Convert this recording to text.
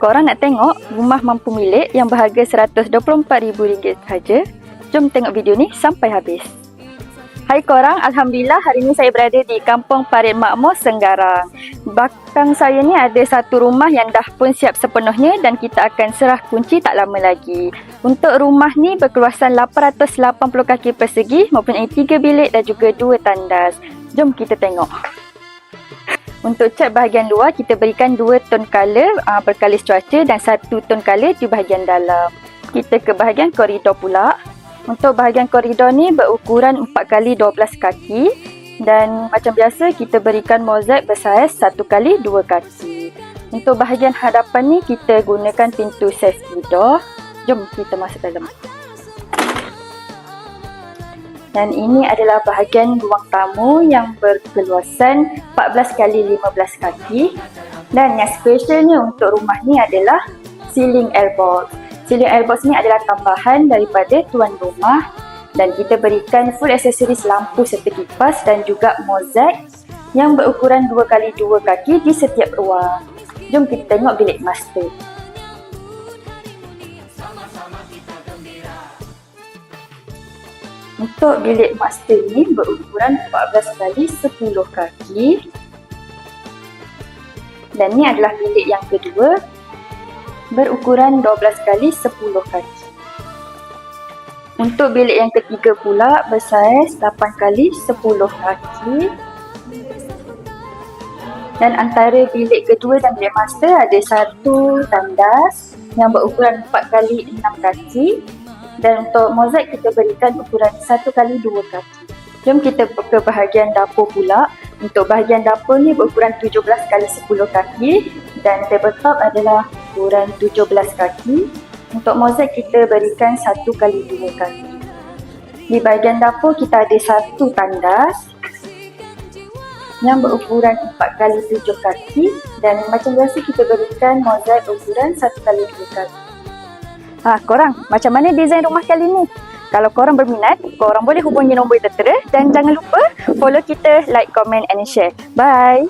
Korang nak tengok rumah mampu milik yang berharga RM124,000 sahaja? Jom tengok video ni sampai habis. Hai korang, Alhamdulillah hari ni saya berada di Kampung Parit Makmur, Senggarang. Belakang saya ni ada satu rumah yang dah pun siap sepenuhnya dan kita akan serah kunci tak lama lagi. Untuk rumah ni berkeluasan 880 kaki persegi, mempunyai 3 bilik dan juga 2 tandas. Jom kita tengok. Untuk cat bahagian luar, kita berikan 2 tone colour berkalis cuaca dan 1 tone colour di bahagian dalam. Kita ke bahagian koridor pula. Untuk bahagian koridor ni berukuran 4x12 kaki dan macam biasa kita berikan mozaik bersaiz 1x2 kaki. Untuk bahagian hadapan ni kita gunakan pintu safety door. Jom kita masuk dalam. Dan ini adalah bahagian ruang tamu yang berkeluasan 14x15 kaki. Dan yang specialnya untuk rumah ni adalah ceiling airbox. Ceiling airbox ni adalah tambahan daripada tuan rumah dan kita berikan full aksesoris lampu serta kipas dan juga mozaik yang berukuran 2x2 kaki di setiap ruang. Jom kita tengok bilik master. Untuk bilik master ni berukuran 14x10 kaki. Dan ni adalah bilik yang kedua, berukuran 12x10 kaki. Untuk bilik yang ketiga pula bersaiz 8x10 kaki. Dan antara bilik kedua dan bilik master ada satu tandas yang berukuran 4x6 kaki. Dan untuk mozaik kita berikan ukuran 1x2 kaki. Jom kita ke bahagian dapur pula. Untuk bahagian dapur ni berukuran 17x10 kaki dan tabletop adalah ukuran 17 kaki. Untuk mozaik kita berikan 1x2 kaki. Di bahagian dapur kita ada satu tandas yang berukuran 4x7 kaki dan macam biasa kita berikan mozaik ukuran 1x2 kaki. Korang, macam mana desain rumah kali ni? Kalau korang berminat, korang boleh hubungi nombor tertera dan jangan lupa follow kita, like, comment and share. Bye!